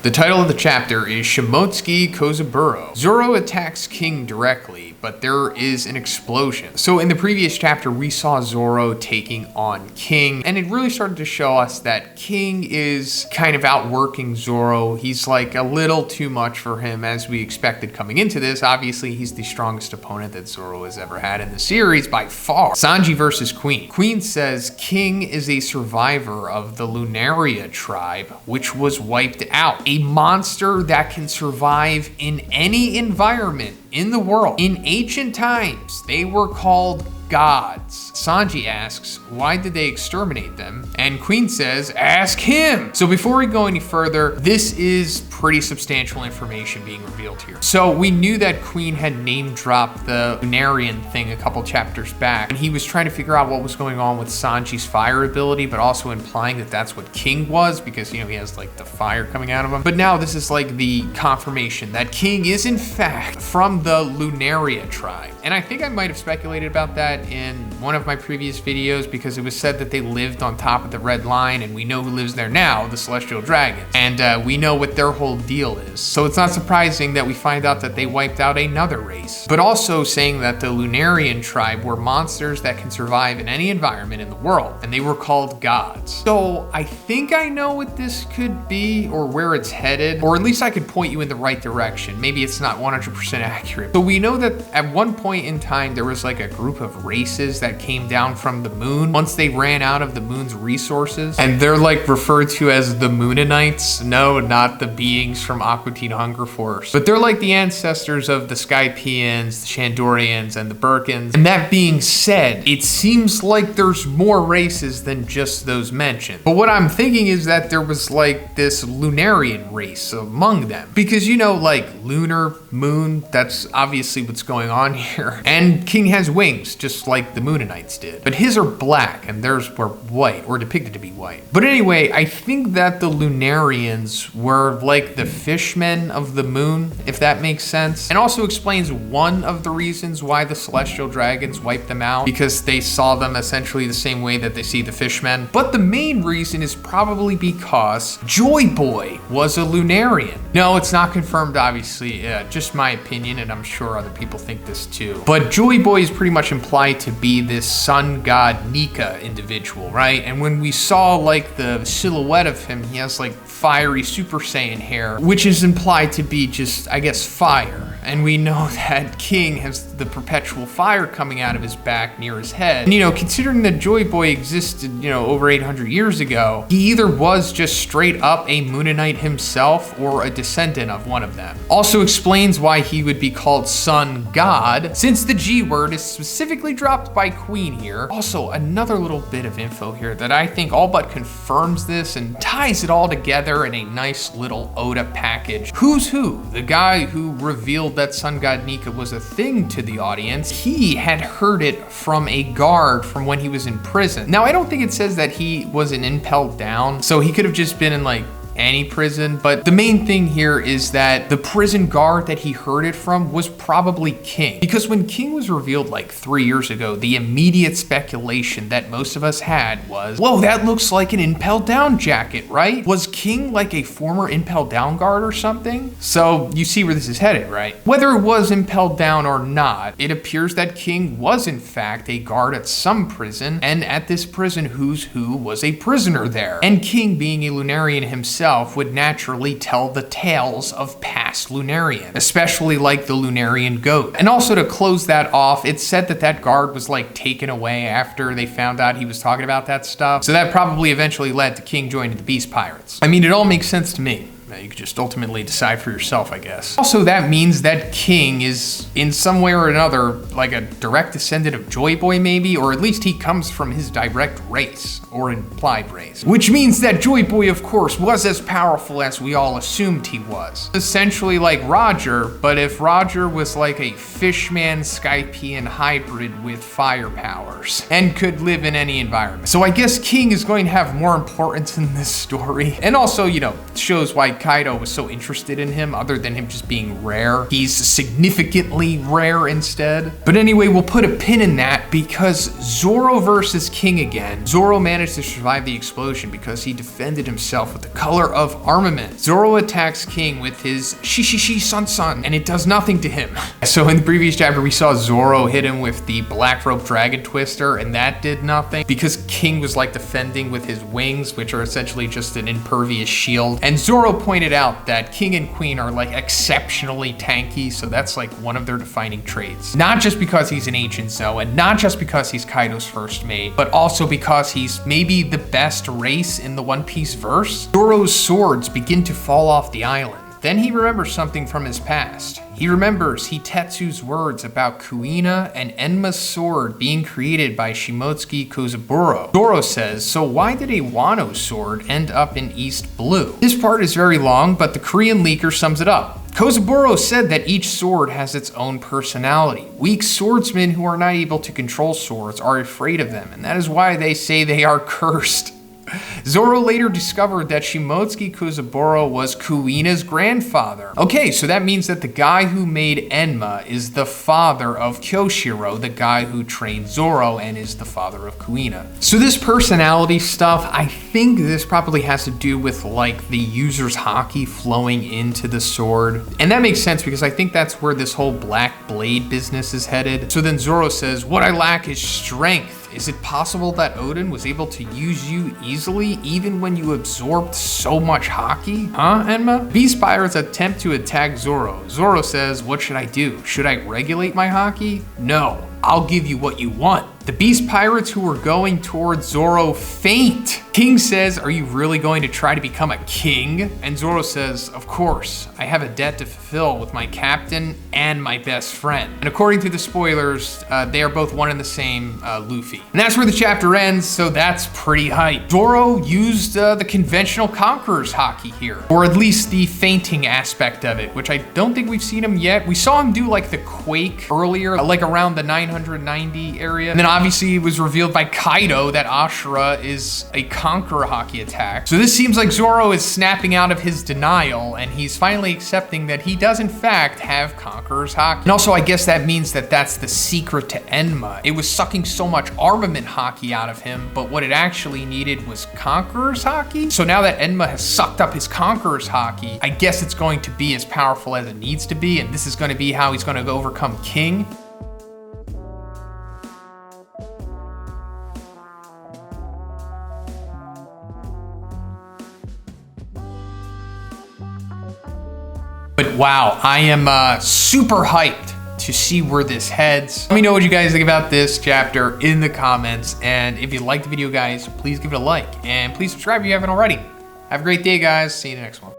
The title of the chapter is Shimotsuki Kozaburo. Zoro attacks King directly, but there is an explosion. So in the previous chapter, we saw Zoro taking on King, and it really started to show us that King is kind of outworking Zoro. He's like a little too much for him, as we expected coming into this. Obviously, he's the strongest opponent that Zoro has ever had in the series by far. Sanji versus Queen. Queen says King is a survivor of the Lunaria Tribe, which was wiped out. A monster that can survive in any environment in the world. In ancient times, they were called gods. Sanji asks, why did they exterminate them? And Queen says, ask him. So before we go any further, this is pretty substantial information being revealed here. So we knew that Queen had name dropped the Lunarian thing a couple chapters back, and he was trying to figure out what was going on with Sanji's fire ability, but also implying that that's what King was, because, you know, he has like the fire coming out of him. But now this is like the confirmation that King is in fact from the Lunaria Tribe. And I think I might have speculated about that in one of my previous videos, because it was said that they lived on top of the Red Line, and we know who lives there now, the Celestial Dragons. And we know what their whole deal is. So it's not surprising that we find out that they wiped out another race. But also saying that the Lunarian Tribe were monsters that can survive in any environment in the world, and they were called gods. So I think I know what this could be, or where it's headed, or at least I could point you in the right direction. Maybe it's not 100% accurate. But we know that at one point in time, there was like a group of races that came down from the moon once they ran out of the moon's resources, and they're like referred to as the Mooninites. No, not the beings from Aqua Teen Hunger Force, but they're like the ancestors of the Skypians, the Shandorians, and the Birkins. And that being said, it seems like there's more races than just those mentioned. But what I'm thinking is that there was like this Lunarian race among them, because, you know, like lunar, moon, that's obviously what's going on here. And King has wings, just like the Mooninites did. But his are black, and theirs were white, or depicted to be white. But anyway, I think that the Lunarians were like the fishmen of the moon, if that makes sense. And also explains one of the reasons why the Celestial Dragons wiped them out, because they saw them essentially the same way that they see the fishmen. But the main reason is probably because Joy Boy was a Lunarian. No, it's not confirmed, obviously, just my opinion, and I'm sure other people think this too. But Joy Boy is pretty much implied to be this sun god Nika individual, right? And when we saw like the silhouette of him, he has like fiery Super Saiyan hair, which is implied to be just, I guess, fire. And we know that King has the perpetual fire coming out of his back near his head. And, you know, considering that Joy Boy existed, you know, over 800 years ago, he either was just straight up a Moonanite himself or a descendant of one of them. Also explains why he would be called Sun God, since the G word is specifically dropped by Queen here. Also, another little bit of info here that I think all but confirms this and ties it all together in a nice little Oda package. Who's who? The guy who revealed that Sun God Nika was a thing to the audience, he had heard it from a guard from when he was in prison. Now, I don't think it says that he was an impelled down, so he could have just been in like any prison, but the main thing here is that the prison guard that he heard it from was probably King, because when King was revealed like 3 years ago, the immediate speculation that most of us had was, whoa, that looks like an impelled down jacket, right? Was King like a former impelled down guard or something? So you see where this is headed, right? Whether it was impelled down or not, it appears that King was in fact a guard at some prison, and at this prison, Who's Who was a prisoner there. And King, being a Lunarian himself, would naturally tell the tales of past Lunarians, especially like the Lunarian goat. And also, to close that off, it's said that that guard was like taken away after they found out he was talking about that stuff. So that probably eventually led to King joining the Beast Pirates. I mean, it all makes sense to me. You could just ultimately decide for yourself, I guess. Also, that means that King is, in some way or another, like a direct descendant of Joy Boy, maybe, or at least he comes from his direct race, or implied race. Which means that Joy Boy, of course, was as powerful as we all assumed he was. Essentially like Roger, but if Roger was like a fishman Skypian hybrid with fire powers, and could live in any environment. So I guess King is going to have more importance in this story, and also, you know, shows why Kaido was so interested in him other than him just being rare. He's significantly rare instead. But anyway, we'll put a pin in that because Zoro versus King again. Zoro managed to survive the explosion because he defended himself with the color of armament. Zoro attacks King with his Shishishi Sun Sun, and it does nothing to him. So in the previous chapter, we saw Zoro hit him with the Black Rope Dragon Twister, and that did nothing because King was like defending with his wings, which are essentially just an impervious shield. And Zoro pointed out that King and Queen are like exceptionally tanky, so that's like one of their defining traits. Not just because he's an ancient Zo, and not just because he's Kaido's first mate, but also because he's maybe the best race in the One Piece verse. Zoro's swords begin to fall off the island. Then he remembers something from his past. He remembers Hitetsu's words about Kuina and Enma's sword being created by Shimotsuki Kozaburo. Zoro says, so why did a Wano sword end up in East Blue? This part is very long, but the Korean leaker sums it up. Kozaburo said that each sword has its own personality. Weak swordsmen who are not able to control swords are afraid of them, and that is why they say they are cursed. Zoro later discovered that Shimotsuki Kozaburo was Kuina's grandfather. Okay, so that means that the guy who made Enma is the father of Kyoshiro, the guy who trained Zoro and is the father of Kuina. So this personality stuff, I think this probably has to do with like the user's haki flowing into the sword. And that makes sense because I think that's where this whole black blade business is headed. So then Zoro says, what I lack is strength. Is it possible that Odin was able to use you easily even when you absorbed so much haki? Huh, Enma? Beast pirates attempt to attack Zoro. Zoro says, what should I do? Should I regulate my haki? No, I'll give you what you want. The beast pirates who were going towards Zoro faint. King says, are you really going to try to become a king? And Zoro says, of course, I have a debt to fulfill with my captain and my best friend. And according to the spoilers, they are both one and the same Luffy. And that's where the chapter ends, so that's pretty hype. Zoro used the conventional Conqueror's haki here, or at least the fainting aspect of it, which I don't think we've seen him yet. We saw him do like the Quake earlier, like around the 990 area. And then obviously it was revealed by Kaido that Ashura is a Conqueror haki attack. So this seems like Zoro is snapping out of his denial and he's finally accepting that he does in fact have Conqueror's haki. And also I guess that means that that's the secret to Enma. It was sucking so much armament haki out of him, but what it actually needed was Conqueror's haki. So now that Enma has sucked up his Conqueror's haki, I guess it's going to be as powerful as it needs to be, and this is going to be how he's going to overcome King. But wow, I am super hyped to see where this heads. Let me know what you guys think about this chapter in the comments. And if you liked the video, guys, please give it a like. And please subscribe if you haven't already. Have a great day, guys. See you in the next one.